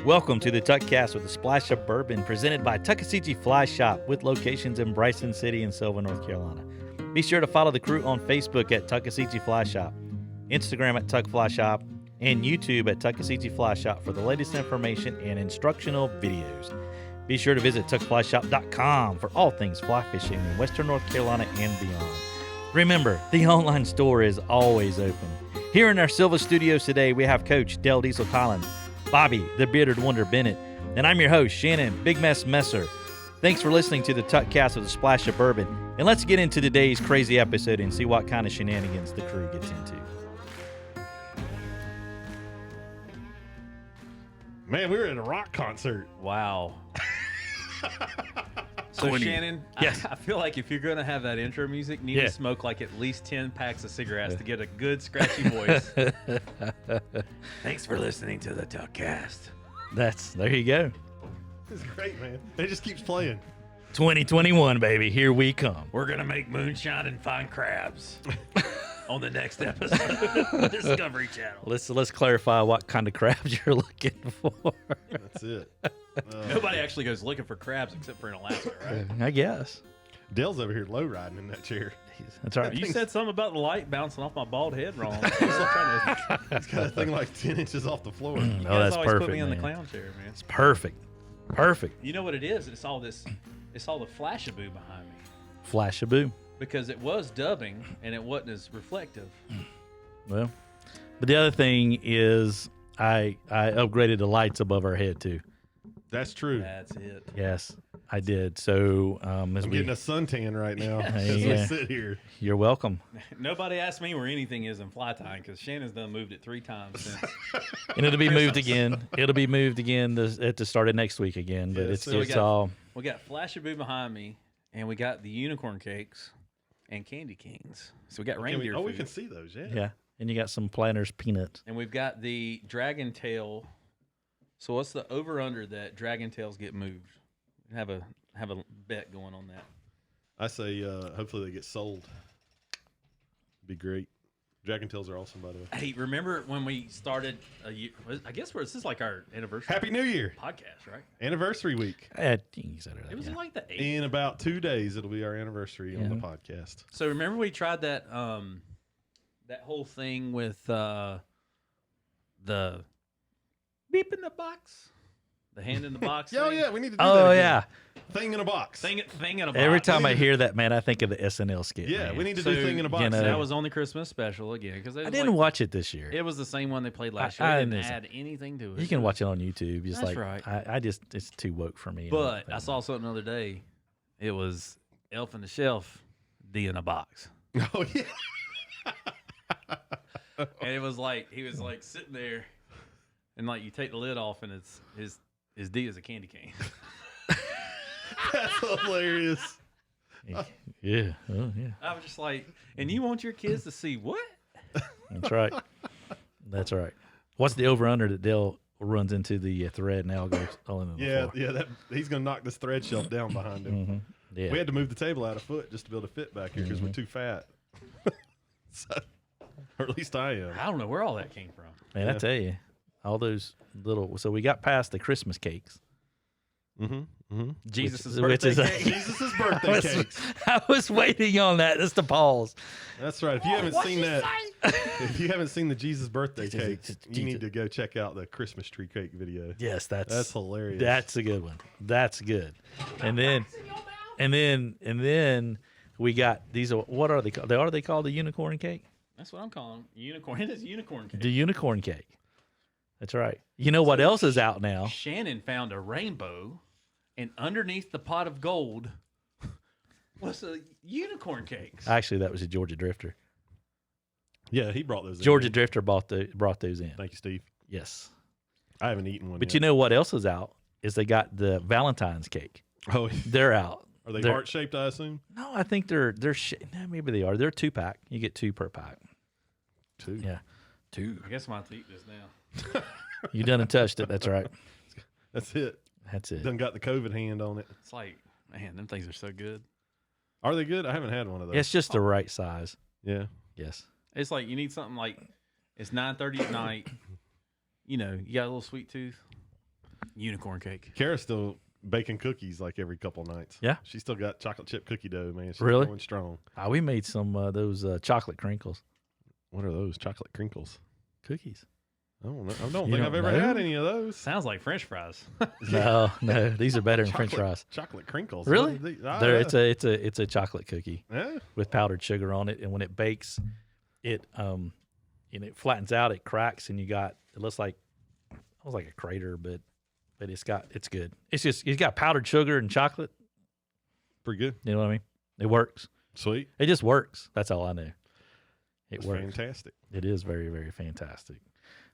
Welcome to the Tuckcast with a splash of bourbon, presented by Tuckasegee Fly Shop with locations in Bryson City and Sylva, North Carolina. Be sure to follow the crew on Facebook at Tuckasegee Fly Shop, Instagram at Tuck Fly Shop, and YouTube at Tuckasegee Fly Shop for the latest information and instructional videos. Be sure to visit tuckflyshop.com for all things fly fishing in Western North Carolina and beyond. Remember, the online store is always open. Here in our Sylva studios today, we have Coach Dale Diesel Collins, Bobby, the Bearded Wonder Bennett, and I'm your host, Shannon, Big Mess Messer. Thanks for listening to the Tuckcast with a splash of bourbon, and let's get into today's crazy episode and see what kind of shenanigans the crew gets into. Man, we were at a rock concert. Wow. So 20. Shannon, Yes. I feel like if you're going to have that intro music, you need to smoke like at least 10 packs of cigarettes to get a good scratchy voice. Thanks for listening to the Tuckcast. There you go. It's great, man. It just keeps playing. 2021, baby. Here we come. We're going to make moonshine and find crabs on the next episode of Discovery Channel. Let's clarify what kind of crabs you're looking for. That's it. Nobody actually goes looking for crabs except for in Alaska, right? I guess. Dale's over here low riding in that chair. That's all right. You said something about the light bouncing off my bald head wrong. It's got a thing like 10 inches off the floor. Oh, You guys that's always perfect, put me in the man. clown chair, man. It's perfect. Perfect. You know what it is? It's all the flashaboo behind me. Flashaboo. Because it was dubbing and it wasn't as reflective. Well, but the other thing is I upgraded the lights above our head too. That's true. That's it. Yes, I did. So as I'm getting a suntan right now as we Yeah. sit here. you're welcome. Nobody asked me where anything is in fly tying because Shannon's done moved it 3 times since. And it'll be moved again. It'll be moved again at the start of next week again. But Yes, it's so all. We got Flashaboo behind me, and we got the unicorn cakes and candy kings. So we got reindeer we food. can see those, yeah. Yeah. And you got some Planters peanuts. And we've got the dragon tail. So what's the over under that dragon tails get moved? Have a bet going on that. I say hopefully they get sold. Be great. Dragon tails are awesome, by the way. Hey, remember when we started I guess this is like our anniversary Happy New Year. podcast, right? Anniversary week. You said it. It was like the 8th. In about 2 days, it'll be our anniversary on the podcast. So remember we tried that that whole thing with the beep in the box, the hand in the box. Oh, thing? yeah, we need to do that Oh, again. yeah. Thing in a box. thing in a box. Every time I hear that, man, I think of the SNL skit. Yeah, man. we need to So, do thing in a box. you know, that was on the Christmas special again because I didn't watch it this year. It was the same one they played last I year. They didn't didn't- add anything to it. You can watch it on YouTube. Just That's like right. I just it's too woke for me. But I saw something the other day. It was Elf on the Shelf, D in a box, Oh, yeah. and it was like he was like sitting there, and like you take the lid off, and it's his D is a candy cane. That's hilarious. Yeah. Oh, yeah. I was just like, and you want your kids to see what? That's right. That's right. What's the over under that Dale runs into the thread and Al goes all into the Yeah, floor? yeah. He's gonna knock this thread shelf down behind him. Mm-hmm. Yeah. We had to move the table out a foot just to be able to fit back here because we're too fat. So, or at least I am. I don't know where all that came from. Man, I Yeah. tell you, all those little. So we got past the Christmas cakes. Mm-hmm. Mm-hmm. Jesus' which birthday is a- cake. Jesus' birthday cakes. I was waiting on that. Just to pause. That's right. If you haven't seen that, if you haven't seen the Jesus birthday cake, you need to go check out the Christmas tree cake video. Yes, That's hilarious. That's a good one. That's good. And then we got these. What are they called? Are they called the unicorn cake? That's what I'm calling them. Unicorn. It is unicorn cake. The unicorn cake. That's right. You know what else is out now? Shannon found a rainbow, and underneath the pot of gold was a unicorn cakes. Actually, that was a Georgia Drifter. Yeah, he brought those. Georgia in. Drifter brought those in. Thank you, Steve. Yes. I haven't eaten one. But yet. you know what else is out? Is they got the Valentine's cake. Oh, They're out. are they They're- heart shaped? I assume. No, I think no, maybe they are. They're 2-pack. You get 2 per pack. 2. Yeah, 2. I guess I'm going to eat this now. You done and touched it. That's right. That's it. That's it. Done got the COVID hand on it. It's like, man, them things are so good. Are they good? I haven't had one of those. It's just the right size. Yeah. Yes. It's like you need something like it's 9:30 at night. You know, you got a little sweet tooth. Unicorn cake. Kara's still baking cookies like every couple nights. Yeah. She's still got chocolate chip cookie dough, man. She's Really? going strong. We made some those chocolate crinkles What are those? Chocolate crinkles? cookies. I don't know. I don't You think don't I've ever know? had any of those. Sounds like French fries. No, these are better than French fries. Chocolate crinkles. Really? What are these? It's a chocolate cookie Yeah. with powdered sugar on it, and when it bakes, it it flattens out, it cracks, and it looks like almost like a crater, but it's good. It's got powdered sugar and chocolate. Pretty good. You know what I mean? It works. Sweet. It just works. That's all I know. It That's works. fantastic. It is very, very fantastic.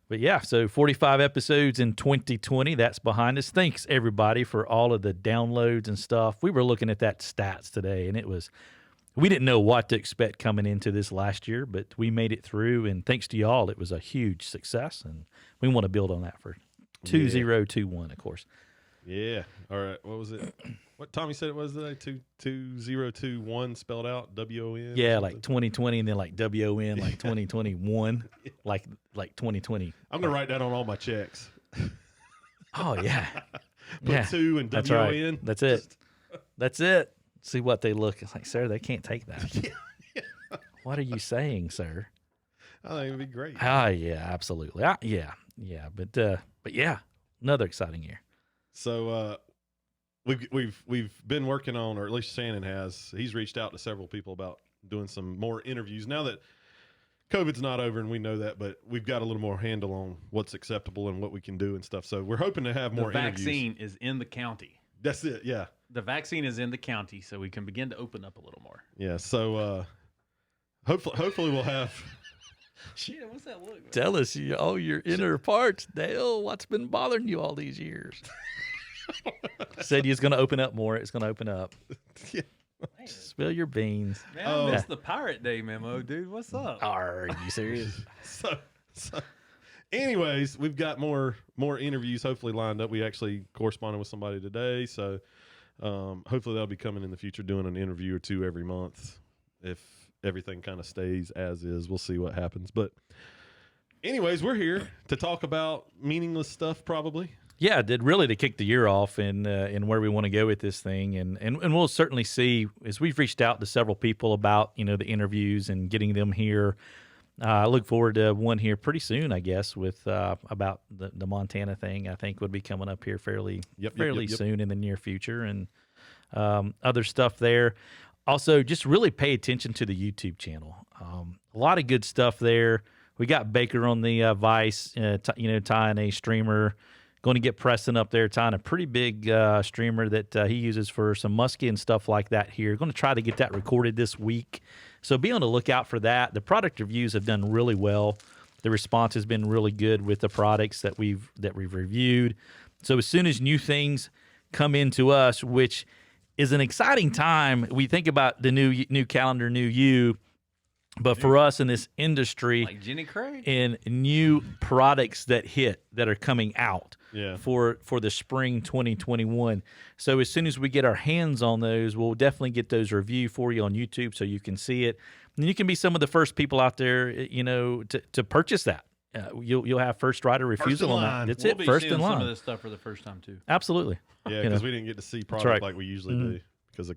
But yeah, so 45 episodes in 2020. That's behind us. Thanks, everybody, for all of the downloads and stuff. We were looking at that stats today, and we didn't know what to expect coming into this last year, but we made it through, and thanks to y'all, it was a huge success, and we want to build on that for 2021, of course. Yeah. All right. What was it? What Tommy said it was today? 2021 spelled out WON. Yeah, like 2020, and then like WON, like 2021, like 2020. I'm gonna write that on all my checks. Oh yeah, Put 2 and that's WON. right. That's it. That's it. See what they look. It's like, sir, they can't take that. What are you saying, sir? I think it'd be great. Yeah, absolutely. Yeah. But yeah, another exciting year. So we've been working on, or at least Shannon has. He's reached out to several people about doing some more interviews now that COVID's not over, and we know that, but we've got a little more handle on what's acceptable and what we can do and stuff. So we're hoping to have more The interviews. vaccine is in the county. That's it. Yeah. The vaccine is in the county, so we can begin to open up a little more. Yeah. So hopefully we'll have. Shit, what's that look? Man? Tell us all your inner parts, Dale. What's been bothering you all these years? Said you was going to open up more. It's going to open up. Yeah. Spill your beans. Man, I missed the Pirate Day memo, dude. What's up? Are you serious? So anyways, we've got more interviews hopefully lined up. We actually corresponded with somebody today, so hopefully that'll be coming in the future, doing an interview or two every month. If everything kind of stays as is, we'll see what happens. But anyways, we're here to talk about meaningless stuff, probably. Yeah, to kick the year off and where we want to go with this thing, and we'll certainly see as we've reached out to several people about the interviews and getting them here. I look forward to one here pretty soon, I guess, with about the Montana thing. I think would be coming up here fairly soon in the near future, and other stuff there. Also, just really pay attention to the YouTube channel. A lot of good stuff there. We got Baker on the Vice, tying a streamer. Going to get Preston up there, tying a pretty big streamer that he uses for some muskie and stuff like that here. Going to try to get that recorded this week. So be on the lookout for that. The product reviews have done really well. The response has been really good with the products that we've reviewed. So as soon as new things come into us, which is an exciting time, we think about the new calendar, new you. But for us in this industry, like Jenny Craig, and new products that are coming out for the spring 2021. So as soon as we get our hands on those, we'll definitely get those reviewed for you on YouTube so you can see it. And you can be some of the first people out there, to purchase that. You'll have first right of refusal on that. That's we'll it. First in line. Some of this stuff for the first time too. Absolutely. Yeah, because we didn't get to see product like we usually do because of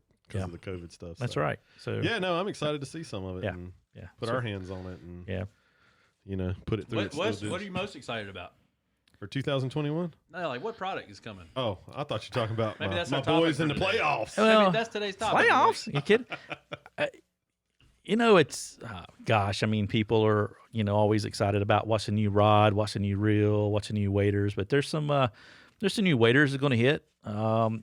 the COVID stuff. That's so. right. So I'm excited to see some of it. And put our hands on it and put it through. What are you most excited about for 2021? No, like what product is coming? Oh, I thought you were talking about Maybe that's my our topic boys in the today. playoffs. Well, that's today's topic. Playoffs? You kidding? It's gosh. I mean, people are always excited about what's a new rod, what's a new reel, what's a new waders. But there's some new waders that are going to hit.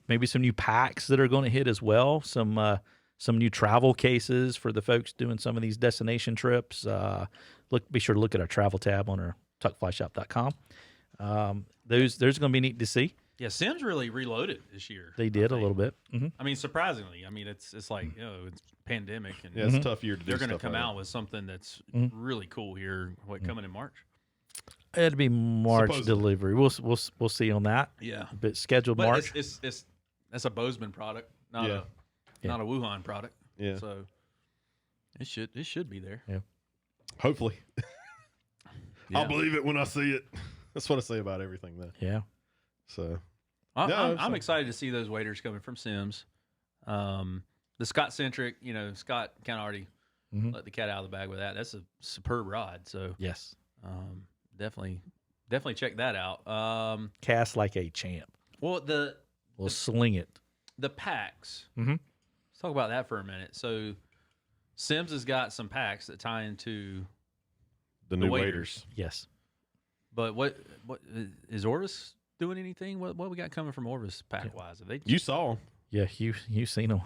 Maybe some new packs that are going to hit as well. Some new travel cases for the folks doing some of these destination trips. Be sure to look at our travel tab on our tuckflyshop.com. Those going to be neat to see. Yeah, Sims really reloaded this year. They did a little bit. Mm-hmm. I mean, surprisingly. I mean, it's like it's pandemic and it's a tough year to do. They're going to stuff come like out with something that's really cool here. Coming in March? It'll be March delivery. We'll see on that. Yeah, but scheduled March. It's that's a Bozeman product, not a Wuhan product. Yeah, so it should be there. Yeah, hopefully. I'll believe it when I see it. That's what I say about everything, though. Yeah. So I'm excited to see those waders coming from Sims. The Scott centric, Scott kind of already let the cat out of the bag with that. That's a superb rod. So Yes. definitely check that out. Cast like a champ. Well, We'll sling it. the packs. Mhm. Let's talk about that for a minute. So Sims has got some packs that tie into The new waders. waders. Yes. But what is Orvis doing anything? What we got coming from Orvis pack wise? Have they You saw 'em. Yeah, you seen them.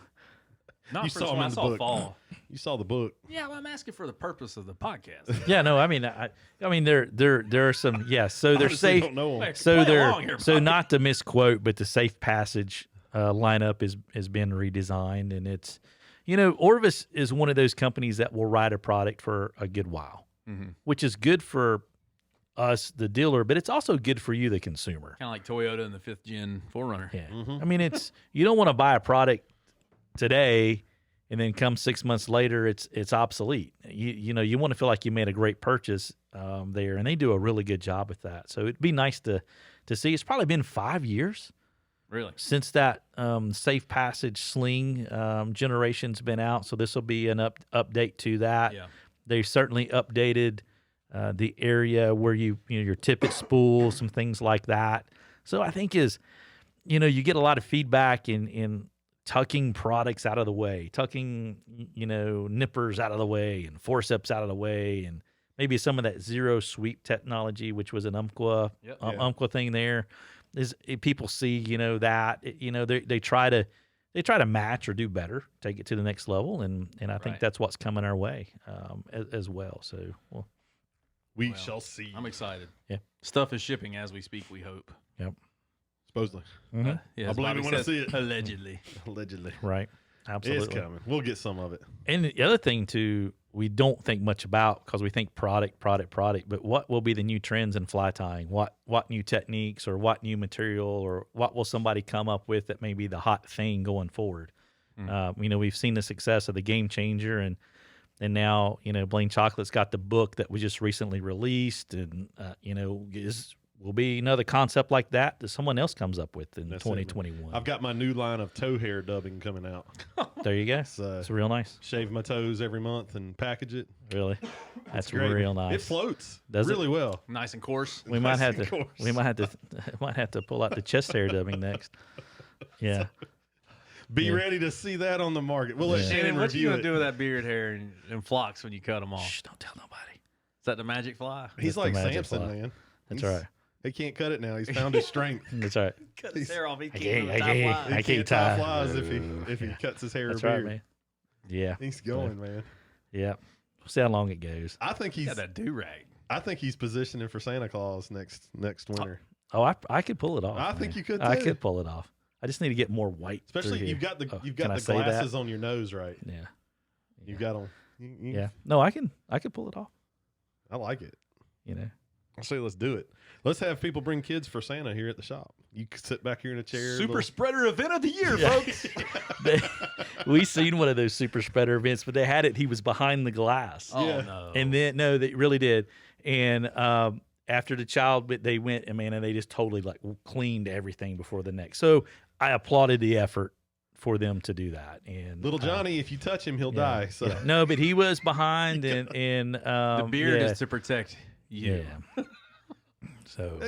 not You for saw this 'em one, in I the saw book. fall. You saw the book. Yeah, well, I'm asking for the purpose of the podcast. Yeah, no, I mean, there are some. Yeah, so they're Honestly, safe. don't know 'em. Wait, So play they're along here, so buddy. not to misquote, but the Safe Passage lineup has been redesigned, and it's Orvis is one of those companies that will ride a product for a good while, which is good for us, the dealer, but it's also good for you, the consumer. Kind of like Toyota and the 5th gen 4Runner. Yeah, I mean, you don't want to buy a product today and then come 6 months later it's obsolete. You want to feel like you made a great purchase there, and they do a really good job with that. So it'd be nice to see. It's probably been 5 years Really? since that Safe Passage Sling generation's been out. So this will be an update to that. Yeah. They certainly updated the area where your tippet spool, some things like that. So I think you get a lot of feedback in tucking products out of the way, tucking nippers out of the way and forceps out of the way, and maybe some of that zero sweep technology, which was an Umpqua thing there. Is people see that they try to match or do better, take it to the next level, and I think Right. that's what's coming our way as well. So We shall see. I'm excited. Yeah. Stuff is shipping as we speak, we hope. yep, Supposedly. Yeah, I as believe Bobby it when I says, see it. Allegedly. Allegedly. right, absolutely. It's coming. We'll get some of it. And the other thing too, we don't think much about because we think product. But what will be the new trends in fly tying? What new techniques or what new material or what will somebody come up with that may be the hot thing going forward? We've seen the success of the Game Changer, and now Blaine Chocolate's got the book that was just recently released, and will be another concept like that someone else comes up with in That's it, man. 2021. I've got my new line of toe hair dubbing coming out. There you go. So It's real nice. shave my toes every month and package it. Really, that's Great. real nice. It floats Does it? really well. Nice and coarse. We might Nice have and to. coarse. We might have to pull out the chest hair dubbing next. Yeah, Be ready to see that on the market. We'll let Yeah. Shannon Shannon, what you review gonna it. do with that beard hair and flocks when you cut them off? shh, don't tell nobody. Is that the magic fly? He's That's the like magic Samson, fly. man. That's He's- all right. He can't cut it now. He's found his strength. That's all right. Cut his hair off. He I can't. can't- tie I He can't tie tie. flies if he cuts his hair That's or right, beard. man. Yeah, He's going, man. yeah. We'll see how long it goes. I think Got that do rag. I think he's positioning for Santa Claus next winter. Oh, I could pull it off. I think man. you could, I too. could pull it off. I just need to get more white. through Especially here. you've got the Oh, you've can got I the say that? glasses on your nose, right? Yeah, You've got them. You- yeah. No, I can pull it off. I like it. I say let's do it. Let's have people bring kids for Santa here at the shop. You can sit back here in a chair. Super little- spreader event of the year, Yeah. folks. We seen one of those super spreader events, but they had it. He was behind the glass. Oh Yeah. no. And then no, they really did. And after the child, but they went and they just totally like cleaned everything before the next. So I applauded the effort for them to do that. And Little Johnny, if you touch him, he'll yeah, die. So yeah. No, but he was behind, and the beard yeah, is to protect you. yeah. So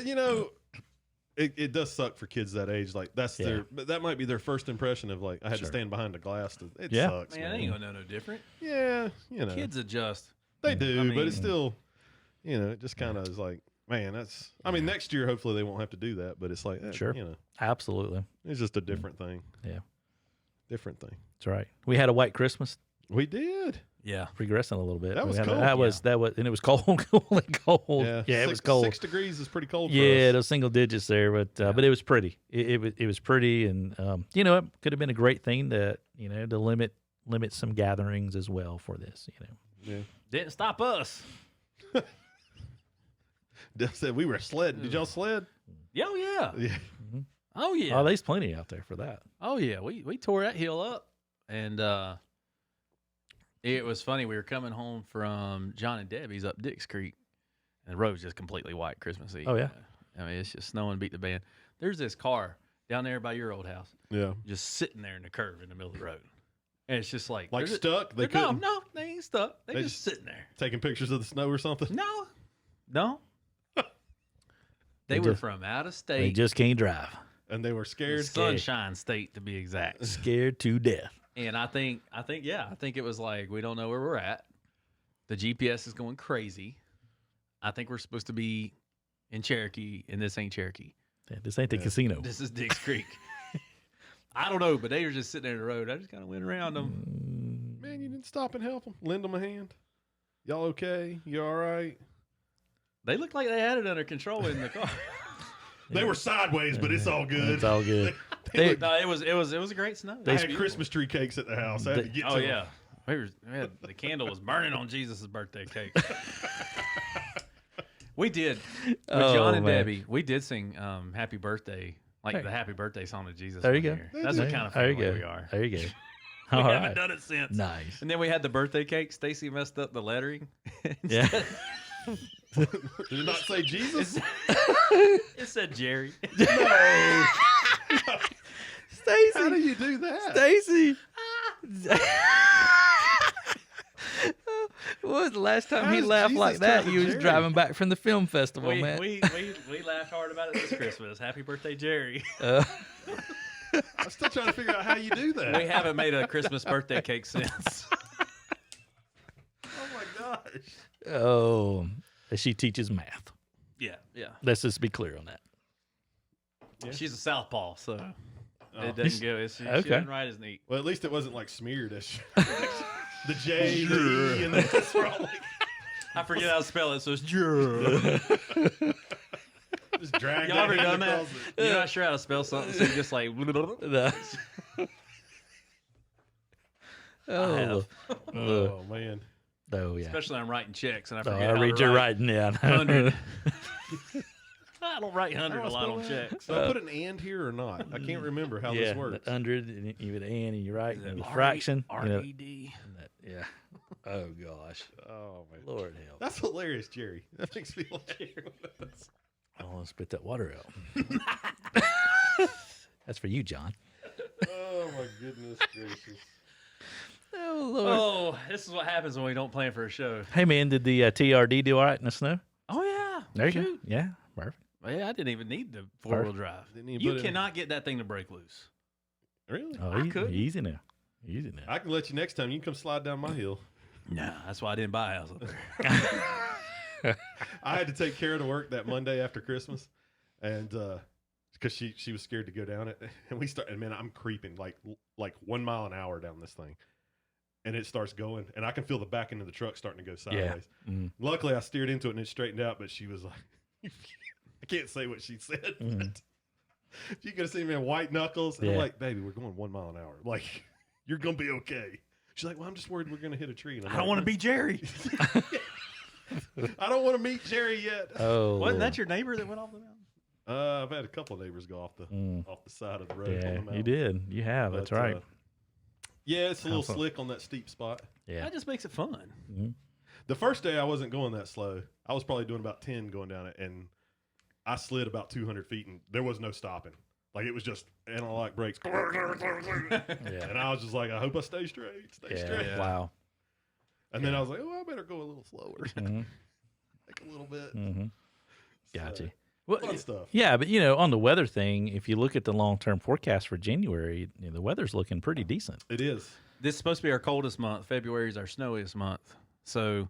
it does suck for kids that age. Like that's but that might be their first impression of like I had to Sure. stand behind a glass. It Yeah. sucks, Man, they man. ain't gonna know no different. Yeah, Kids adjust. they do, but mean- it's still, it just kind of is like, man, that's. I mean, next year hopefully they won't have to do that, but it's like, Sure. it's absolutely, just a different thing. Yeah. different thing. that's right. We had a white Christmas, We did. Yeah. regressing a little bit. That We was had a- cold, that was, and it was cold, cold. Yeah, it was cold. 6 degrees is pretty cold. For Yeah, us. those single digits there, but it was pretty. It was pretty, and it could have been a great thing to to limit some gatherings as well for this. Yeah. Didn't stop us. Dale said we were sledding. Did y'all sled? Oh yeah. Yeah. Oh yeah. Oh, there's plenty out there for that. Oh yeah, we tore that hill up, and it was funny. We were coming home from John and Debbie's up Dix Creek, and the road's just completely white Christmas Eve. Oh, yeah. I mean it's just snowing, beat the band. There's this car down there by your old house, Yeah. just sitting there in the curve in the middle of the road. And it's just like Stuck? They no, couldn't no, they ain't stuck. They just sitting there. taking pictures of the snow or something? No. They were from out of state. They just can't drive. And they were scared? Sunshine State, to be exact. Scared to death. And I think it was like, we don't know where we're at. The GPS is going crazy. I think we're supposed to be in Cherokee, and this ain't Cherokee. Yeah, this ain't the casino. This is Dix Creek. I don't know, but they were just sitting there in the road. I just kind of went around them. Man, you didn't stop and help them. Lend them a hand. Y'all okay? You all right? They looked like they had it under control in the car. They were sideways, but it's all good. It's all good. No, it was a great snow. I had Christmas tree cakes at the house. I had to get to them. Yeah. We had, the candle was burning on Jesus' birthday cake. We did. With John and Debbie, we did sing Happy Birthday, like the Happy Birthday song to Jesus. There you go. Here. That's what kind of there you family go. we are. There you go. We All haven't right. done it since. Nice. And then we had the birthday cake. Stacy messed up the lettering. Yeah. Did it not say Jesus? It said Jerry. No. Stacy. How do you do that? Stacy. What was the last time How he does laughed Jesus like that? turn You was Jerry? driving back from the film festival, man. We laughed hard about it this Christmas. Happy birthday, Jerry. I'm still trying to figure out how you do that. We haven't made a Christmas birthday cake since. Oh my gosh. Oh, she teaches math. Yeah. Let's just be clear on that. Yeah. She's a southpaw, so Oh. it doesn't go. She Okay. doesn't write as neat. Well, at least it wasn't like smeared as the J, the E, and the S were all like I forget how to spell it, so it's Jerry. just drag Y'all ever that done that? across it. You're not sure how to spell something, so you just like. Oh, Oh man. oh yeah. Especially I'm writing checks, and I Oh, forget. I how read to your write writing down. 100. I don't write 100 How a do I lot spell on that? checks. Do I put an and here or not? I can't remember how Yeah, this works. 100, and you would and you write, and the R- fraction. You know, R-E-D. yeah. Oh gosh. Oh man. Lord help. That's hilarious, Jerry. That makes me laugh. I want to spit that water out. That's for you, John. Oh my goodness gracious. Oh Lord. Oh, this is what happens when we don't plan for a show. Hey man, did the TRD do all right in the snow? Oh yeah. There you go. Shoot. Yeah, perfect. Yeah, I didn't even need the 4-wheel drive. Didn't even You put it in- cannot get that thing to break loose. Really? Oh, I couldn't. easy now. Easy now. I can let you next time. You can come slide down my hill. No, that's why I didn't buy a house up there. I had to take care of the work that Monday after Christmas, and because she was scared to go down it, and we started. Man, I'm creeping like 1 mile an hour down this thing, and it starts going, and I can feel the back end of the truck starting to go sideways. Mhm. Luckily, I steered into it and it straightened out, but she was like, I can't say what she said. Mhm. But if you could have seen me in white knuckles, and I'm Yeah. like, baby, we're going 1 mile an hour. Like, you're gonna be okay. She's like, well, I'm just worried we're gonna hit a tree. And I'm I don't want to be Jerry. I don't want to meet Jerry yet. Oh, Wasn't Lord. that your neighbor that went off the mountain? I've had a couple of neighbors go off the side of the road. on Yeah, the mountain. you did. You have. That's But, right. Yeah, it's a little Awesome. slick on that steep spot. Yeah. That just makes it fun. Mhm. The first day I wasn't going that slow. I was probably doing about 10 going down it, and I slid about 200 feet, and there was no stopping. Like, it was just analog brakes. Yeah. And I was just like, I hope I stay straight. Stay straight. Yeah. Wow. And then I was like, oh, I better go a little slower. Mhm. Like a little bit. Mhm. Gotcha. So, Well, fun stuff. yeah, but on the weather thing, if you look at the long-term forecast for January, the weather's looking pretty decent. It is. This is supposed to be our coldest month. February is our snowiest month. So,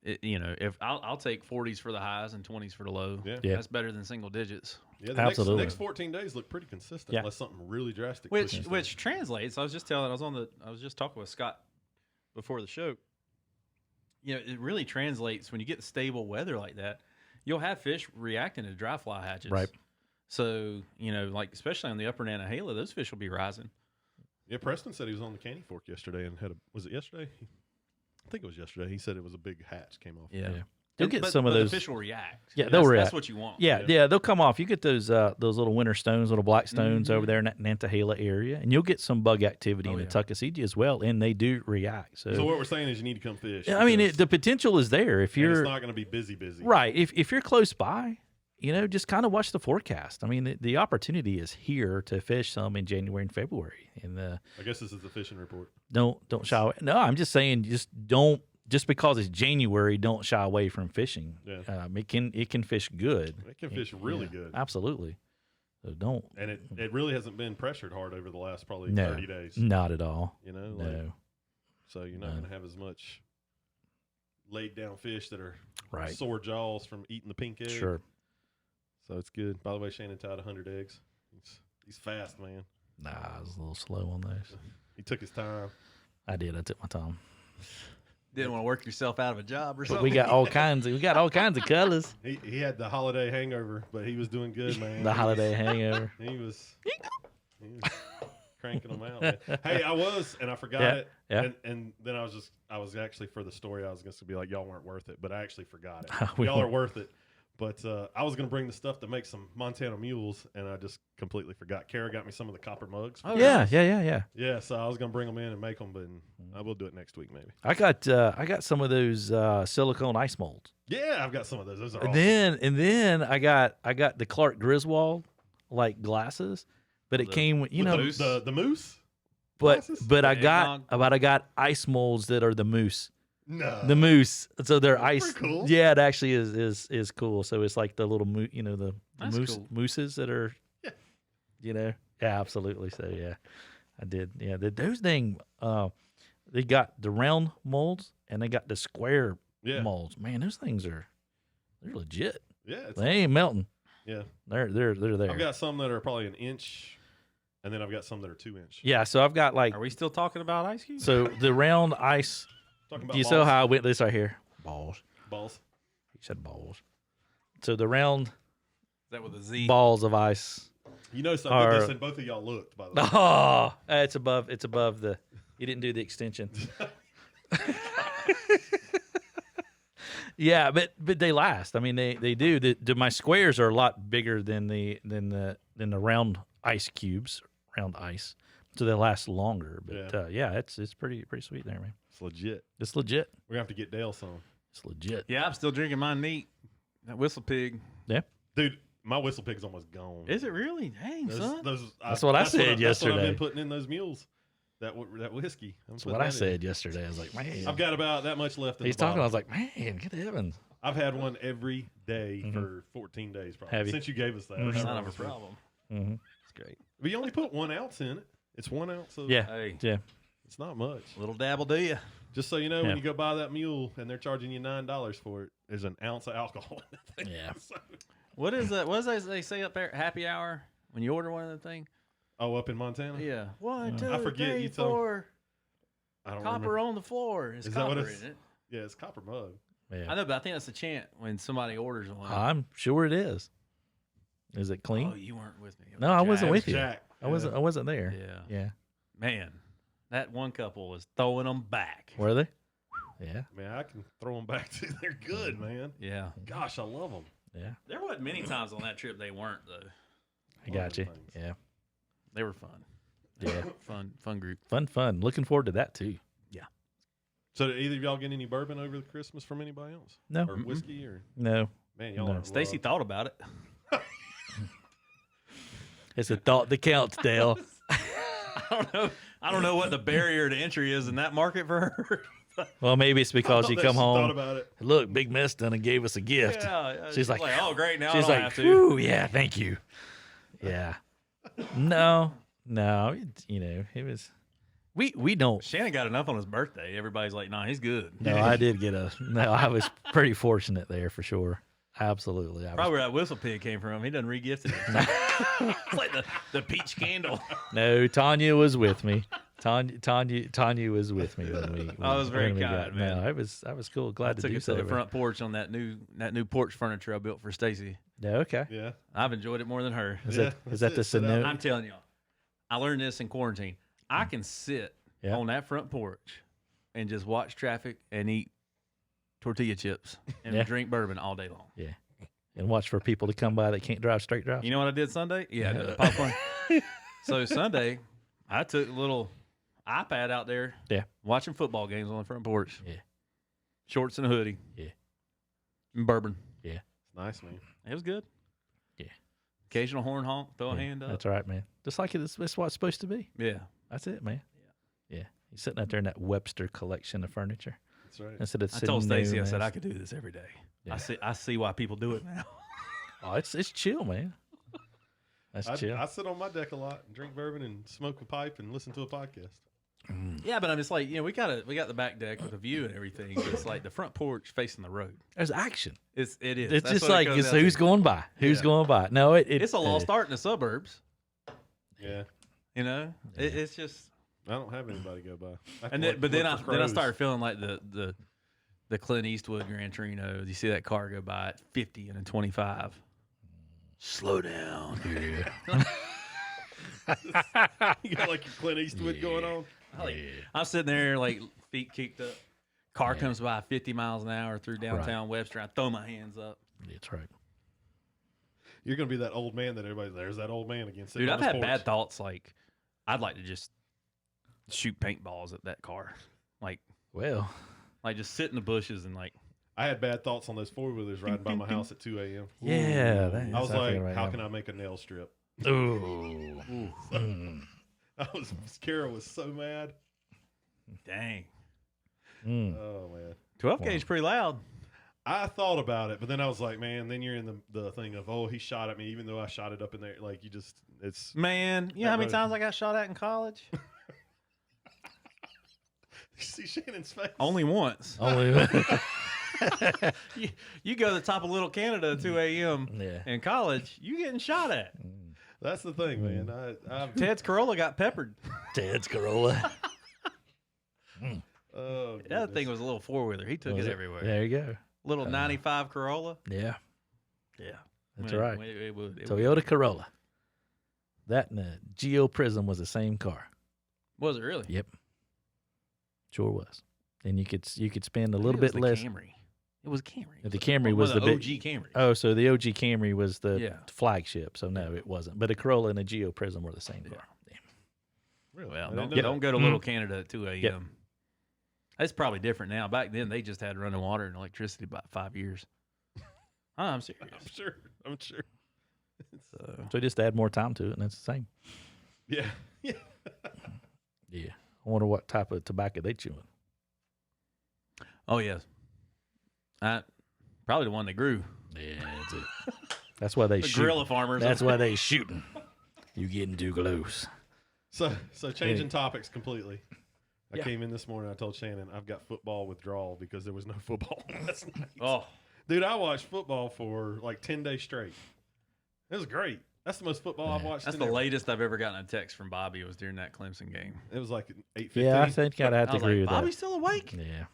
if I'll take 40s for the highs and 20s for the low. Yeah. Yeah. That's better than single digits. Yeah, the Absolutely. next 14 days look pretty consistent Yeah. unless something really drastic. Which pushes which translates. I was just talking with Scott before the show. It really translates when you get stable weather like that. You'll have fish reacting to dry fly hatches. Right. So, like especially on the upper Nantahala, those fish will be rising. Yeah, Preston said he was on the Caney Fork yesterday and was it yesterday? I think it was yesterday. He said it was a big hatch came off. Yeah. You'll get some of those. The fish will react. Yeah, That's- they'll react. That's what you want. Yeah, they'll come off. You get those little winter stones, little black stones over there in that Nantahala area, and you'll get some bug activity in the Tuckasegee as well, and they do react. So, So what we're saying is you need to come fish. I mean, because- the potential is there if and you're it's not going to be busy. right. If you're close by, just kind of watch the forecast. I mean, the opportunity is here to fish some in January and February. And I guess this is the fishing report. don't shy away. No, I'm just saying, just because it's January, don't shy away from fishing. Yeah. It can fish good. It can fish really good. Absolutely. So don't. And it really hasn't been pressured hard over the last probably No, 30 days. not at all. No. So you're not going to have as much laid down fish that are Right. sore jaws from eating the pink egg. Sure. So it's good. By the way, Shannon tied 100 eggs. He's fast, man. Nah, I was a little slow on those. He took his time. I did. I took my time. Didn't want to work yourself out of a job or But something. we got all kinds. We got all kinds of colors. He had the holiday hangover, but he was doing good, man. The holiday hangover. He was cranking them out. Man. Hey, and I forgot it. Yeah. And then I was actually, for the story, I was going to be like, y'all weren't worth it, but I actually forgot it. We Y'all are weren't. worth it. But I was going to bring the stuff to make some Montana mules, and I just completely forgot. Kara got me some of the copper mugs. Oh, Yeah, nice. yeah. Yeah, so I was going to bring them in and make them, but I will do it next week maybe. I got some of those silicone ice molds. Yeah, I've got some of those. Those are And awesome. then I got the Clark Griswold like glasses, but it The- came with With moose? the moose? but glasses? I got Eggnog? I got ice molds that are the moose. No. The moose. So they're That's ice. pretty cool. Yeah, it actually is cool. So it's like the little the That's moose cool. mooses that are, Yeah. Yeah, absolutely. So yeah, I did. Yeah, those thing. They got the round molds and they got the square Yeah. molds. Man, those things they're legit. Yeah. It's, They ain't melting. yeah. They're there. I've got some that are probably an inch, and then I've got some that are 2 inch. Yeah, so I've got like Are we still talking about ice cubes? so the round ice. Talking about Do you balls. saw how I went this right here? Balls. Balls. He said balls. So the round Is that with a Z? balls of ice. You notice I Are- did this, and both of y'all looked, by the way. Oh, it's above the. You didn't do the extension. Yeah, but they last. I mean, they do. My squares are a lot bigger than the round ice cubes, round ice, so they last longer. But yeah, it's pretty sweet there, man. It's legit. It's legit. We're going to have to get Dale some. It's legit. Yeah, I'm still drinking mine neat. That whistle pig. Yeah, Dude, my whistle pig's almost gone. Is it really? Dang, son. That's what I said That's what I've yesterday. been putting in those mules. That whiskey. that's what I said yesterday. I was like, man. I've got about that much left in He's the bottle. talking. I was like, man, good heavens. I've had one every day for 14 days probably. Have you? Since you gave us that. Mhm. That Son of a was good. problem. Mm-hmm. It's great. But you only put 1 ounce in it. It's 1 ounce of Yeah, Hey, yeah. It's not much. little dabble do you? Just so you know, Yeah. when you go buy that mule and they're charging you $9 for it, there's an ounce of alcohol in the thing. Yeah. So- What is that? What does they say up there? Happy hour when you order one of the thing? Oh, up in Montana? Yeah. 1, 2, I forget, 3, you told- 4. I don't Copper remember. on the floor. It's Is that what copper it's- in it. Yeah, it's copper mug. Yeah. I know, but I think that's the chant when somebody orders one. I'm sure it is. Is it clean? Oh, you weren't with me. It was No, I wasn't Jack. with you. Jack. I wasn't there. Yeah. Yeah. Man, that one couple was throwing them back. Were they? Yeah. Man, I can throw them back too. They're good, man. Yeah. Gosh, I love them. Yeah. There wasn't many times on that trip they weren't, though. I One got of you. them things. Yeah. They were fun. Yeah. Fun group. Fun. Looking forward to that too. So, did either of y'all get any bourbon over the Christmas from anybody else? No. Or whiskey? Or No. man, y'all No. are Stacy loved. thought about it. It's a thought that counts, Dale. I don't know what the barrier to entry is in that market for her. Well, maybe it's I because thought you that come she thought home. about it. Look, Big Miss done and gave us a gift. Yeah, She's like, oh, great. Now I She's don't like, have to. "Whew, yeah, thank you." Yeah. No. It was. We don't. Shannon got enough on his birthday. Everybody's like, nah, he's good. No, I did get a. No, I was pretty fortunate there for sure. Absolutely. I was, Probably where that whistle pig came from. He done regifted it. It's like the peach candle. no, Tanya was with me. Tanya was with me when we. I was very when we kind, man. No, I was cool. Glad to Took do us so. to the front porch on that new porch furniture I built for Stacy. Yeah, okay. Yeah. I've enjoyed it more than her. Is Yeah, that that's the it. Sit down. Sano? I'm telling y'all, I learned this in quarantine. I can sit Yeah. on that front porch and just watch traffic and eat tortilla chips and Yeah. drink bourbon all day long. Yeah. And watch for people to come by that can't drive straight drive. You know what I did Sunday? Yeah, I did the popcorn. So Sunday, I took a little iPad out there. Yeah. Watching football games on the front porch. Yeah. Shorts and a hoodie. Yeah. And bourbon. It's nice, man. It was good. Occasional horn honk, throw a hand up. That's right, man. Just like that's what it's supposed to be. Yeah. That's it, man. Yeah. He's sitting out there in that Webster collection of furniture. That's right. Instead of I told Stacy, I new, said man. I could do this every day. Yeah. I see why people do it now. Oh, it's chill, man. That's chill. I sit on my deck a lot and drink bourbon and smoke a pipe and listen to a podcast. Yeah, but I'm just like, we got the back deck with a view and everything. But it's like the front porch facing the road. There's action. It is. It's That's just what it like comes it's down who's to. going by. Who's Yeah. going by. No, It's a lost art in the suburbs. Yeah. It's just. I don't have anybody go by. And then, but then I started feeling like the Clint Eastwood Gran Torino. You see that car go by at 50 and a 25. Slow down. Yeah. You got like your Clint Eastwood going on. I'm sitting there like feet kicked up. Car comes by 50 miles an hour through downtown Webster. I throw my hands up. That's right. You're gonna be that old man that everybody's there's that old man again. Dude, I've had bad thoughts. Like, I'd like to just shoot paintballs at that car. Like just sit in the bushes and like. I had bad thoughts on those 4-wheelers riding by my house at 2 a.m. Yeah. I was like, how can I make a nail strip? Ooh. Kara was so mad. Dang. Oh man. 12 gauge pretty loud. I thought about it, but then I was like, man, then you're in the thing of, oh, he shot at me, even though I shot it up in there. Like, it's. Man, you know how many times I got shot at in college? You see Shannon's face? Only once. You go to the top of Little Canada at 2 a.m. in college, you getting shot at. That's the thing, man. Ted's Corolla got peppered. Ted's Corolla. Oh, The other thing was a little 4-wheeler. He took it everywhere. There you go. Little 95 Corolla. Yeah. Yeah. That's right. It Toyota Corolla. That and the Geo Prism was the same car. was it really? Yep. Sure was. And you could spend a I little think bit less. Camry. It was a Camry. The Camry was the OG big Camry. Oh, so the OG Camry was the Yeah. flagship. So no, it wasn't. But the Corolla and the Geo Prism were the same car. Yeah. really? Well, I don't didn't know go to Little Canada at 2 a.m. Yep. It's probably different now. Back then, they just had running water and electricity about 5 years. I'm serious. that. I'm sure. So just add more time to it, and that's the same. Yeah. Yeah. Yeah. I wonder what type of tobacco they chewing. Oh yes, probably the one that grew. Yeah, that's it. That's why they The shoot. guerrilla farmers. That's why they shooting. You getting too close. So changing topics completely. I Yeah. came in this morning. I told Shannon I've got football withdrawal because there was no football last night. Oh, Dude, I watched football for like 10 days straight. It was great. That's the most football I've watched. that's in the ever. latest I've ever gotten a text from Bobby. It was during that Clemson game. It was like 8:15. Yeah, I think I'd have I to was agree like, with Bobby's still awake? that. Yeah.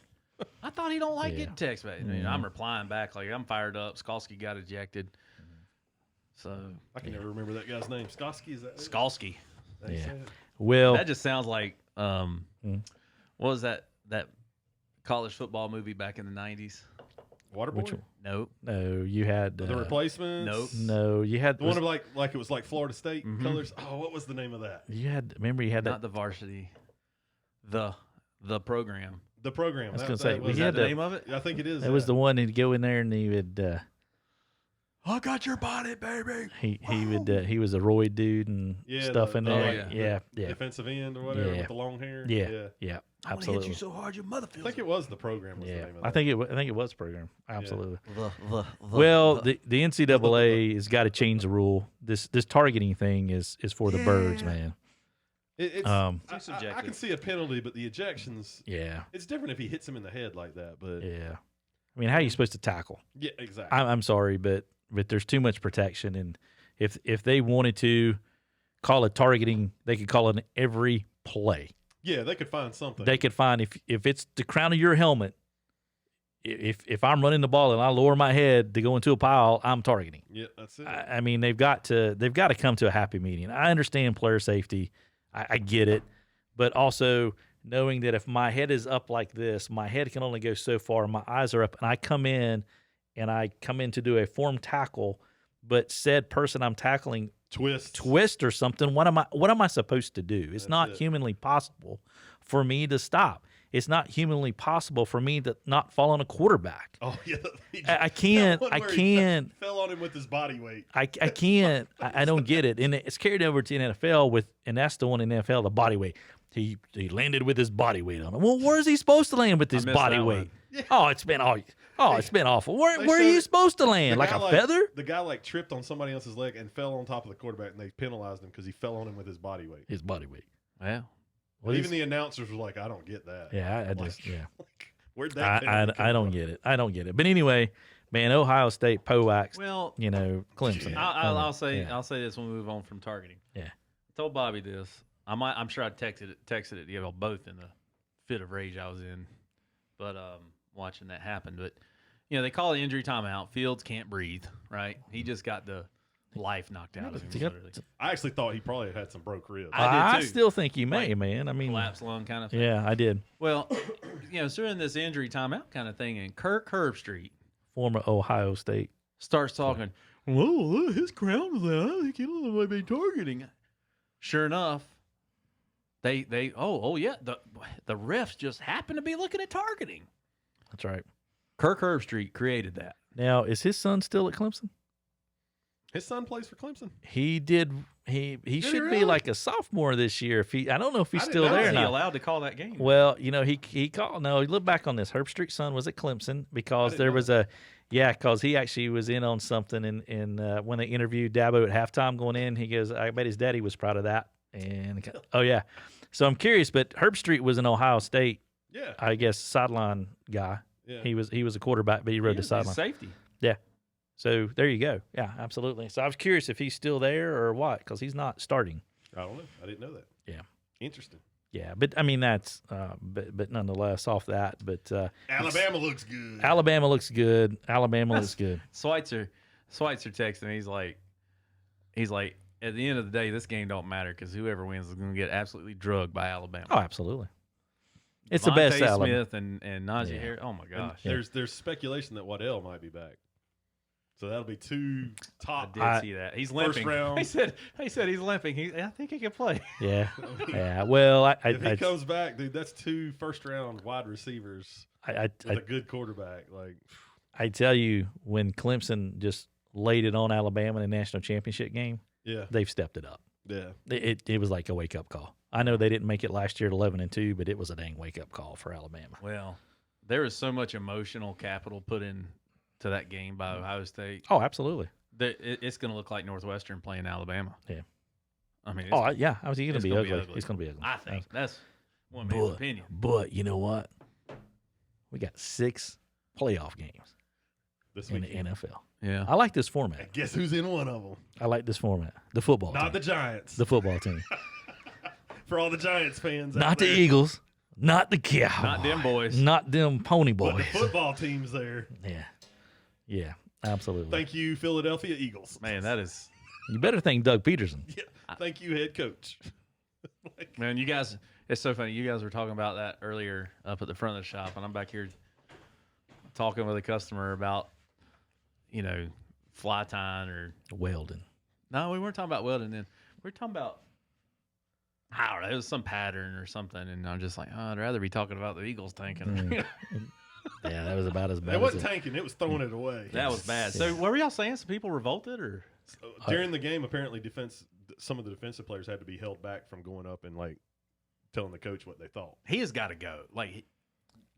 I thought he don't like Yeah. getting texts back. I mean, I'm replying back like I'm fired up. Skalski got ejected. So I can never remember that guy's name. Skoski, is that it? Skalski. That you Yeah. say it? Well, That just sounds like what was that college football movie back in the 90s? Waterboy? Which one? Nope. no, you had The Replacements? Nope. No, you had The one of like it was like Florida State colors. Oh, what was the name of that? you had. Remember, you had Not that. the varsity. The program. The program. I was That- gonna say, that we was- Is that had the the- name of it? I think it is. That was the one he'd go in there and he would. I got your body, baby. He would. He was a roid dude and Yeah, stuff in the- there. yeah. Yeah. defensive end or whatever Yeah. with the long hair. Yeah. Yeah. I'm gonna Absolutely. hit you so hard your mother I feels think it was the program. Was the Yeah, name of I that. think it was program. Absolutely. it. Well, the NCAA has got to change the rule. This targeting thing is for the birds, man. It's. Too I subjective. can see a penalty, but the ejections. Yeah, It's different if he hits him in the head like that. But yeah. I mean, how are you supposed to tackle? yeah, exactly. I'm sorry, but there's too much protection, and if they wanted to call it targeting, they could call it every play. Yeah, they could find something. They could find if it's the crown of your helmet. If I'm running the ball and I lower my head to go into a pile, I'm targeting. Yeah, that's it. I mean, they've got to come to a happy median. I understand player safety, I get it, but also knowing that if my head is up like this, my head can only go so far. My eyes are up, and I come in to do a form tackle, but said person I'm tackling twist or something. What am I supposed to do? It's not humanly possible for me to stop. it's not humanly possible for me to not fall on a quarterback. Oh yeah, I can't. that one I where he can't. fell on him with his body weight. I can't. I don't get it. And it's carried over to NFL and that's the one in NFL, the body weight. He landed with his body weight on him. Well, where is he supposed to land with his missed body that weight? Yeah. Oh, it's been awful. Where are showed you it- supposed to land? Like guy, a feather? The guy like tripped on somebody else's leg and fell on top of the quarterback, and they penalized him because he fell on him with his body weight. His body weight. Wow. Well, Even the announcers were like, "I don't get that." Yeah, I Like, just yeah. Where'd that? penalty come I don't from? get it. I don't get it. But anyway, man, Ohio State POAX. Well, Clemson. Yeah. I'll say Yeah. I'll say this when we move on from targeting. Yeah. I told Bobby this. I'm sure I texted it to you both in the fit of rage I was in, but watching that happen. But they call the injury timeout. Fields can't breathe. Right? He just got the life knocked out of him. Literally. I actually thought he probably had some broke ribs. I did too. still think you may, Like, man. I mean, Collapsed lung kind of thing. yeah, I did. Well, during this injury timeout kind of thing, and Kirk Herbstreit Former Ohio State. starts talking. Whoa, his crown was out. I think he might be targeting. Sure enough, they yeah, the refs just happened to be looking at targeting. That's right. Kirk Herbstreit created that. Now, is his son still at Clemson? His son plays for Clemson. He did. He should be really? like a sophomore this year. I don't know if he's I didn't still know there Is or he not. allowed to call that game? Well, he called. No, he looked back on this. Herbstreit's son was at Clemson because didn't there know was because he actually was in on something. And when they interviewed Dabo at halftime going in, he goes, "I bet his daddy was proud of that." And oh yeah, so I'm curious. But Herbstreit was an Ohio State, Yeah. I guess, sideline guy. Yeah. He was a quarterback, but he rode the He's sideline. safety. Yeah. So there you go. Yeah, absolutely. So I was curious if he's still there or what, because he's not starting. I don't know. I didn't know that. Yeah. Interesting. Yeah, but I mean that's, but nonetheless off that. But Alabama looks good. Alabama looks good. Alabama looks good. Schweitzer texting. He's like, at the end of the day, this game don't matter because whoever wins is going to get absolutely drugged by Alabama. Oh, absolutely. It's the best Devontae Alabama. Smith and Najee Yeah. Harris. Oh my And gosh, there's speculation that Waddell might be back. So that'll be two I top. did see that. He's limping. round. He said he's limping. I think he can play. Yeah, yeah. Well, If he comes back, dude, that's two first-round wide receivers with a good quarterback. Like, I tell you, when Clemson just laid it on Alabama in the national championship game, yeah, they've stepped it up. yeah. It was like a wake up call. I know they didn't make it last year at 11-2, but it was a dang wake up call for Alabama. Well, there is so much emotional capital put in to that game by Ohio State. Oh, absolutely. That it's going to look like Northwestern playing Alabama. Yeah. I mean, Oh, yeah. I was going to it's be gonna ugly. be ugly. It's going to be ugly. I think that's one man's opinion. But you know what? We got 6 playoff games This in week. the NFL. Yeah. I like this format. Guess who's in one of them? I like this format. The football Not the team. Giants. The football team. For all the Giants fans. out Not the there. Eagles. Not the Cowboys. Not them boys. Not them pony But boys. the football team's there. Yeah. Yeah. Absolutely. Thank you, Philadelphia Eagles. Man, that is You better thank Doug Peterson. Yeah. Thank you, head coach. man. You guys, it's so funny. You guys were talking about that earlier up at the front of the shop, and I'm back here talking with a customer about, fly tying or Weldon. no, we weren't talking about welding. Then we were talking about I don't know, it was some pattern or something, and I'm just like, I'd rather be talking about the Eagles tanking. Yeah, that was about as bad It as wasn't it. tanking. It was throwing it away. That was bad. So, what were y'all saying? Some people revolted, or During the game, apparently, some of the defensive players had to be held back from going up and like telling the coach what they thought. he has got to go. Like,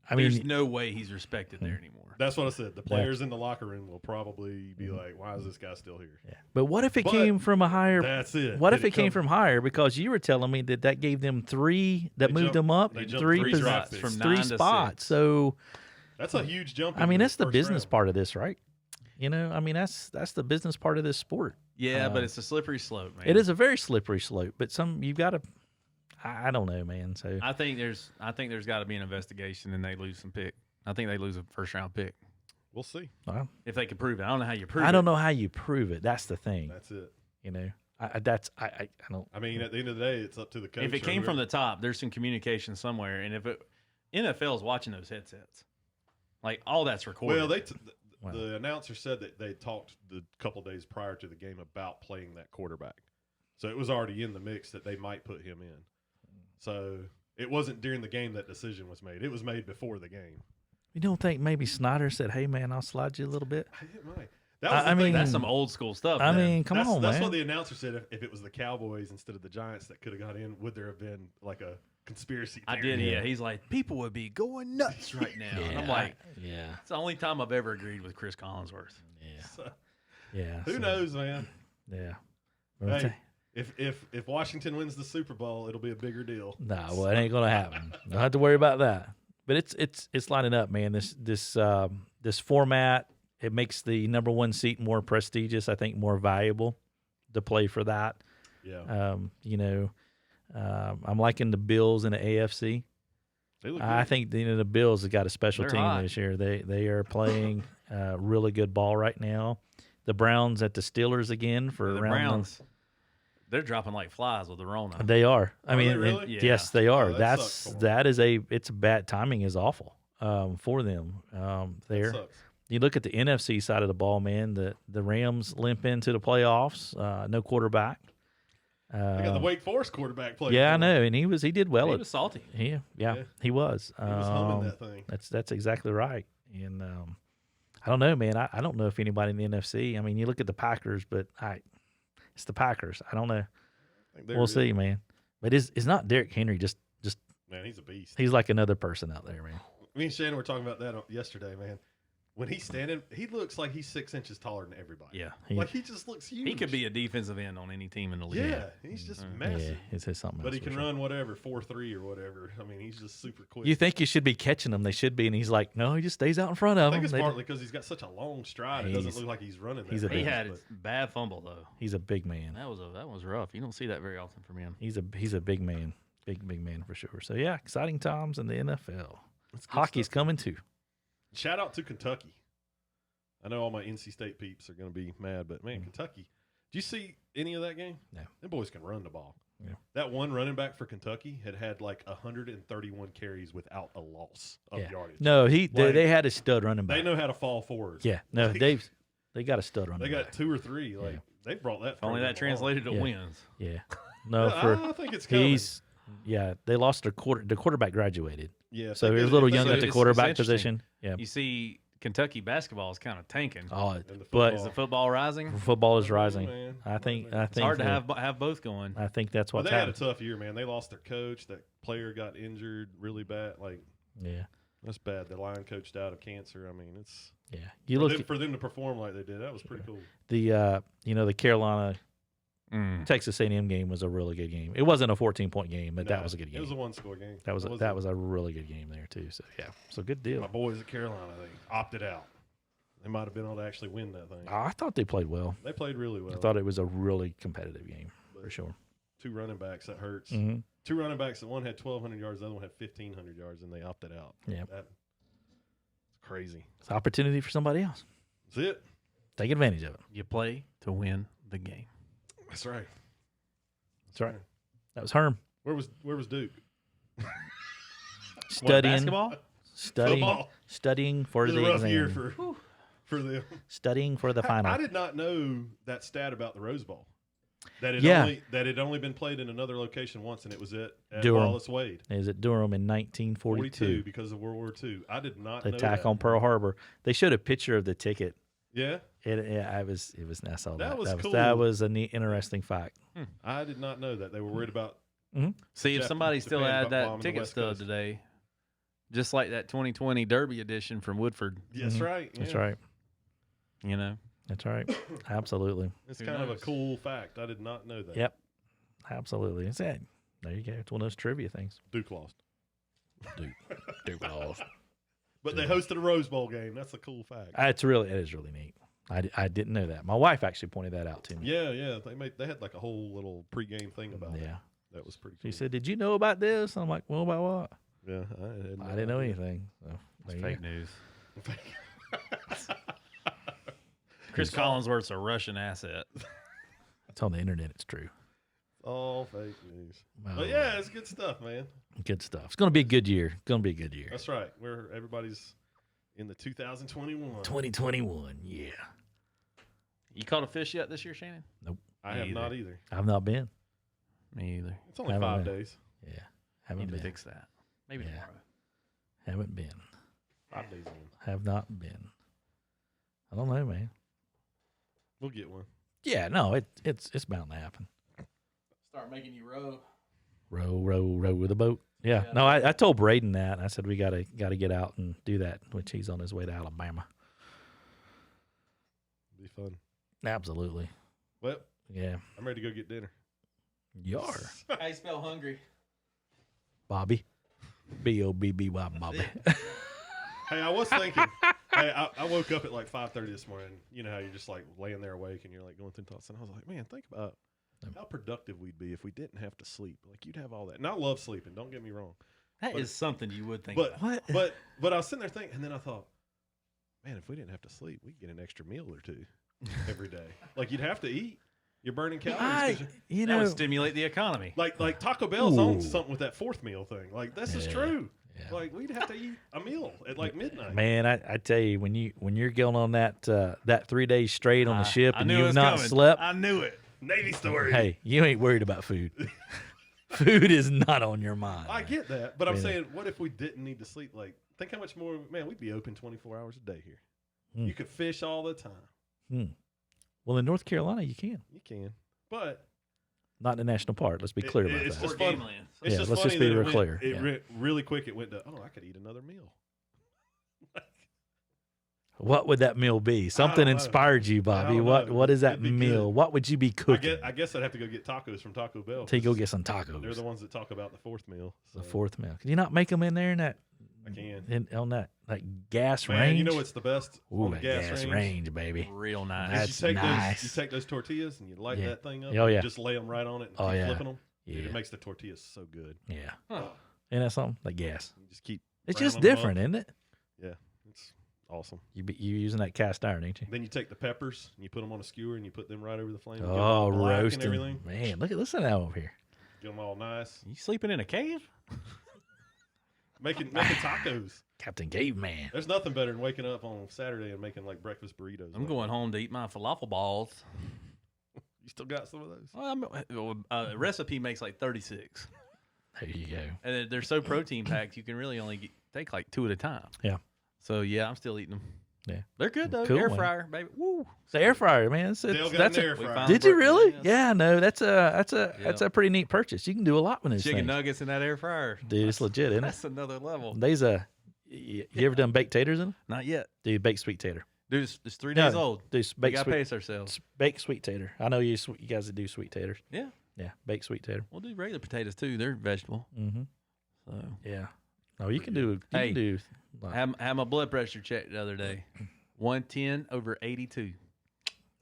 I there's mean, no way he's respected there anymore. That's what I said. The players in the locker room will probably be like, "Why is this guy still here?" yeah. But what if it But came from a higher? That's it. What Did if it came come- from higher? Because you were telling me that gave them 3 that They moved jumped- them up they jumped 3 three posi- draft picks. From 3 9 to spots. 6. So That's a huge jump. I mean, in that's the first business round. part of this, right? I mean, that's the business part of this sport. Yeah, but it's a slippery slope, man. It is a very slippery slope, but you've got to. I don't know, man. So I think there's got to be an investigation, and they lose some pick. I think they lose a first round pick We'll see. well, if they can prove it. I don't know how you prove it. I don't know how you prove it. That's the thing. That's it. I don't. I mean, at the end of the day, it's up to the coach. If it came from the top, there's some communication somewhere, and if NFL is watching those headsets, like all that's recorded. well, Wow. the announcer said that they talked the couple days prior to the game about playing that quarterback, so it was already in the mix that they might put him in. So It wasn't during the game that decision was made. It was made before the game. You don't think maybe Snyder said, "Hey man, I'll slide you a little bit"? It might. That was the I thing. mean, That's some old school stuff. I then. mean, come on, That's man. what the announcer said. If it was the Cowboys instead of the Giants that could have got in, would there have been like a conspiracy I theory? did. Yeah. He's like, people would be going nuts right now. And I'm like, yeah, it's the only time I've ever agreed with Chris Collinsworth. yeah, So, yeah. who knows, man? Yeah. Hey, if Washington wins the Super Bowl, it'll be a bigger deal. Nah, well, it ain't gonna happen. Don't have to worry about that. But it's lining up, man. This format, it makes the number one seat more prestigious. I think more valuable to play for that. Yeah. I'm liking the Bills in the AFC. They look I good. think the Bills have got a special They're team hot. this year. They are playing really good ball right now. The Browns at the Steelers again for The round Browns, they're dropping like flies with the Rona. They are. I Are mean, they really? Yeah. yes, they are. Oh, that sucks for 'em. It's bad timing is awful for them. There, Sucks. you look at the NFC side of the ball, man. The Rams limp into the playoffs. No quarterback. They got the Wake Forest quarterback playing. Yeah, I for 'em. know, and he did well. He was salty. Yeah, Yeah. he was. He was humming that thing. That's exactly right. And I don't know, man. I don't know if anybody in the NFC. I mean, you look at the Packers, but it's the Packers. I don't know. I think they're We'll good. see, man. But it's not Derrick Henry. Just Man, he's a beast. he's like another person out there, man. Me and Shannon were talking about that yesterday, man. When he's standing, he looks like he's 6 inches taller than everybody. Yeah. Like he just looks huge. He could be a defensive end on any team in the league. Yeah, he's just massive. Yeah, it's something But else he for can sure. run whatever 4.3 or whatever. I mean, he's just super quick. You think you should be catching them? They should be, and he's like, no, he just stays out in front of I think them. it's partly because he's got such a long stride. It doesn't He's- look like he's running. That he's a fast, He big- had but- a bad fumble though. He's a big man. That was rough. You don't see that very often from him. He's a big man, big man for sure. So yeah, exciting times in the NFL. It's good Hockey's stuff. coming too. Shout out to Kentucky. I know all my NC State peeps are going to be mad, but man, Kentucky. Do you see any of that game? No. Them boys can run the ball. Yeah. That one running back for Kentucky had like 131 carries without a loss of Yeah. yardage. No, Like, they had a stud running back. They know how to fall forward. Yeah, no, Like, they got a stud running They got back. 2 or 3. Like they brought that. If only further that along. translated to Yeah. wins. Yeah, no, I think it's coming. they lost the quarterback graduated, Yeah, so they he was did a little it. young So at the it's quarterback interesting. position. Yeah, You see, Kentucky basketball is kind of tanking. oh, And the but Is the football rising? football is Oh, rising. man. I think It's hard to have both going. I think that's Well, what's they had a happening. tough year, man. They lost their coach. That player got injured really bad. Like Yeah, that's bad. The line coached out of cancer. I mean, it's yeah. You look for them to perform like they did. That was pretty cool. the the Carolina Mm. Texas A&M game was a really good game. It wasn't a 14-point game, but Nah, that was a good game. It was a 1-score game. That was a really good game there too. So yeah, so good deal. My boys at Carolina. They opted out. They might have been able to actually win that thing. I thought they played well. They played really well. I thought it was a really competitive game for sure. 2 running backs, that hurts. Mm-hmm. 2 running backs, that one had 1,200 yards, the other one had 1,500 yards, and they opted out. Yeah. That's crazy. It's an opportunity for somebody else. That's it. Take advantage of it. You play to win the game. That's right. That's right. That was Herm Where was Duke? What, studying, basketball? Football. studying for It was the a rough year exam, for them. studying for the final. I did not know that stat about the Rose Bowl. That it only been played in another location once, and it was at Durham. Wallace Wade. Is it Durham in 1942? 42 because of World War II. I did not The know attack that. on Pearl Harbor. They showed a picture of the ticket. Yeah, It was. I saw that. That was cool. That was a neat, interesting fact. I did not know that. They were worried about. See, if Jap- somebody still Japan had about that bombing the ticket West stub Coast. today, just like that 2020 Derby edition from Woodford, That's right. That's yeah. right. you know. That's right. Absolutely. It's Who kind of a knows? cool fact. I did not know that. Yep. Absolutely. It's it. There you go. It's one of those trivia things. Duke lost, Duke lost. but they hosted a Rose Bowl game. That's a cool fact. It is really neat. I didn't know that. My wife actually pointed that out to me. Yeah. They had like a whole little pregame thing about it. Yeah. That was pretty cool. She said, "Did you know about this?" I'm like, "Well, about what?" Yeah, I didn't know anything. So, there you Fake go. news. Chris Collinsworth's a Russian asset. It's on the internet. It's true. All fake news. Oh, But yeah, it's good stuff, man. good stuff. It's going to be a good year. It's going to be a good year. That's right. Where everybody's in the 2021. 2021. Yeah. You caught a fish yet this year, Shannon? I Me have either. not either. I've not been. Me either. It's only Haven't 5 been. days. Yeah. Haven't Need to been. fix that. Maybe Yeah. tomorrow. Haven't been. 5 days in. Have not been. I don't know, man. We'll get one. Yeah, no, it's bound to happen. Start making you row. Row with a boat. Yeah. Yeah. No, I told Braden that. I said we gotta get out and do that, which he's on his way to Alabama. Be fun. Absolutely. Well, Yeah. I'm ready to go get dinner. Yar. How you spell hungry? Bobby. Bobby. Bobby. Hey, I was thinking. Hey, I woke up at like 5:30 this morning. You know how you're just like laying there awake and you're like going through thoughts, and I was like, man, think about how productive we'd be if we didn't have to sleep. Like you'd have all that. And I love sleeping. Don't get me wrong. That But- is something you would think. But about. What? but I was sitting there thinking, and then I thought, man, if we didn't have to sleep, we'd get an extra meal or two every day. Like you'd have to eat. You're burning calories. 'Cause you that know, would stimulate the economy. like Taco Bell's on Ooh. something with that fourth meal thing. Like this is Yeah. true. Yeah. Like we'd have to eat a meal at like midnight. man, I tell you, when you're going on that 3 days straight on the ship I and knew it you've was not coming. slept, I knew it. Navy story. hey, you ain't worried about food. Food is not on your mind. I man. get that, but I'm Yeah. saying, what if we didn't need to sleep? Like, think how much more, man, we'd be open 24 hours a day here. Hmm. You could fish all the time. Well, in North Carolina, you can. You can, but Not in the national park. Let's be clear about it's that. just Or fun. game land. It's Yeah, just let's funny just be that it real went- clear. It Yeah. really quick. It went to, I could eat another meal. What would that meal be? Something know. inspired you, Bobby. don't What know. What is that It'd be meal? good. What would you be cooking? I guess I'd have to go get tacos from Taco Bell. Take go 'cause get some tacos. They're the ones that talk about the fourth meal. The so fourth meal. Can you not make them in there in that? I can. On that gas Man, range. you know what's the best Ooh, on the that gas, range? baby. Real Is nice. That's you take nice. those. You take those tortillas and you light Yeah. that thing up. Oh, and yeah. Just lay them right on it and Oh, keep yeah. flipping them. Dude, Yeah, it makes the tortillas so good. yeah. Huh. Ain't that something? Like gas. You just keep. It's just rounding 'em different, up. isn't it? Yeah, it's awesome. You using that cast iron, ain't you? Then you take the peppers and you put them on a skewer and you put them right over the flame. and get 'em Oh, all black roasting. and everything. Man, listen to that over here. Get them all nice. You sleeping in a cave? Making tacos. Captain Caveman. There's nothing better than waking up on Saturday and making like breakfast burritos. I'm going home to eat my falafel balls. You still got some of those? Well, a recipe makes like 36, There you go. and they're so protein packed you can really only take like 2 at a time. Yeah. So yeah, I'm still eating them. Yeah. They're good though. Cool, Air man. fryer, baby. Woo. The air fryer, man. Dale got That's an a, air we fryer. found- did you really? Yes. Yeah, no. That's a Yep. pretty neat purchase. You can do a lot with this Chicken thing. nuggets in that air fryer. Dude, it's legit, isn't it? That's another level. There's you ever done baked taters in them? Not yet. Dude, baked sweet tater. Dude, it's 3 No, days old. Dude, We baked got to sweet, pace ourselves. baked sweet tater. I know you guys that do sweet taters. Yeah. Yeah, baked sweet tater. We'll do regular potatoes too. They're vegetable. Mm-hmm. So Yeah. No, you can do. You Hey, can do. Like, had my blood pressure checked the other day. 110/82.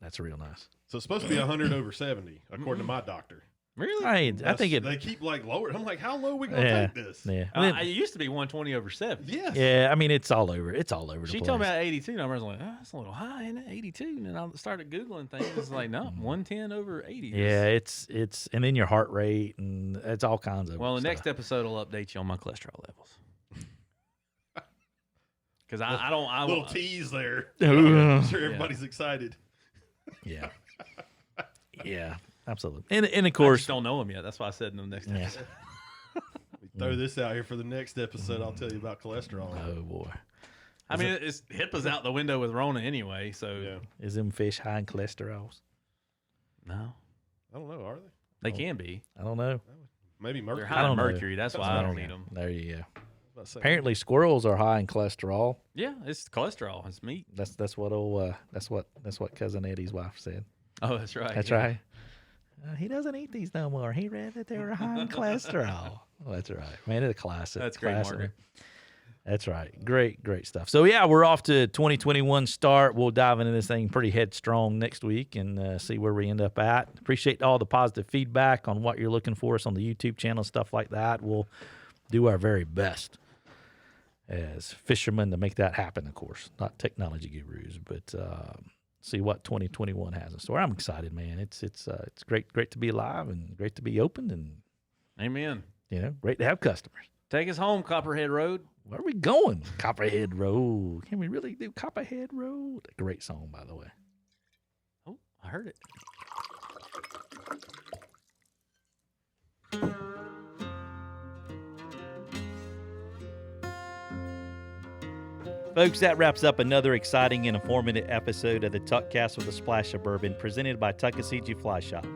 that's real nice. So it's supposed to be 100 over 70, according to my doctor. Really? I think it. They keep like lower. I'm like, how low are we gonna Yeah. take this? Yeah. It used to be 120/70. Yes. Yeah. I mean, it's all over. It's all over. She the told me place. about 82 numbers. I was like, oh, that's a little high, isn't it? 82. And then I started Googling things. It's like, no, 110/80. Yeah, it's and then your heart rate and it's all kinds of. Well, the stuff. next episode will update you on my cholesterol levels. Because I Little tease there. Ooh. I'm sure everybody's excited. Yeah. Yeah. Absolutely. And of I just course. don't know them yet. That's why I said in the next Yeah. episode. We throw this out here for the next episode. I'll tell you about cholesterol. Oh boy. I mean, it's HIPAA's out the window with Rona anyway. So Yeah. Is them fish high in cholesterol? no, I don't know. Are they? they can be. I don't know. Maybe They're mercury. high in don't know. mercury. That's why I don't eat them. There you go. About to say, Apparently, squirrels are high in cholesterol. Yeah, it's cholesterol. It's meat. That's what cousin Eddie's wife said. Oh, that's right. That's yeah. right. He doesn't eat these no more. He read that they were high in cholesterol. Oh, that's right, man. It's a classic. That's great, Classic. Margaret. That's right. Great stuff. So yeah, we're off to 2021 start. We'll dive into this thing pretty headstrong next week and see where we end up at. Appreciate all the positive feedback on what you're looking for us on the YouTube channel, stuff like that. We'll do our very best as fishermen to make that happen. Of course, not technology gurus, but see what 2021 has in store. I'm excited, man. It's great to be alive and great to be open and Amen. great to have customers. Take us home, Copperhead Road. Where are we going? Copperhead Road. Can we really do Copperhead Road? A great song, by the way. Oh, I heard it. Folks, that wraps up another exciting and informative episode of the Tuckcast with a Splash of Bourbon presented by Tuckasegee Fly Shop.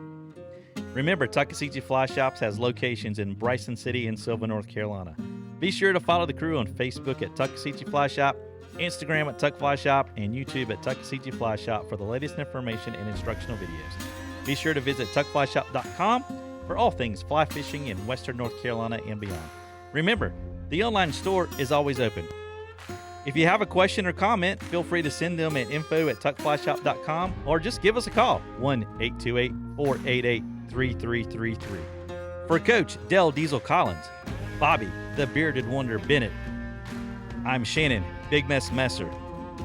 Remember, Tuckasegee Fly Shops has locations in Bryson City and Sylva, North Carolina. Be sure to follow the crew on Facebook at Tuckasegee Fly Shop, Instagram at Tuck Fly Shop, and YouTube at Tuckasegee Fly Shop for the latest information and instructional videos. Be sure to visit tuckflyshop.com for all things fly fishing in Western North Carolina and beyond. Remember, the online store is always open. If you have a question or comment, feel free to send them at info@tuckflyshop.com or just give us a call, 1-828-488-3333. For Coach Dell Diesel Collins, Bobby, the Bearded Wonder Bennett, I'm Shannon, Big Mess Messer.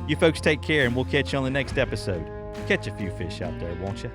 You folks take care, and we'll catch you on the next episode. Catch a few fish out there, won't you?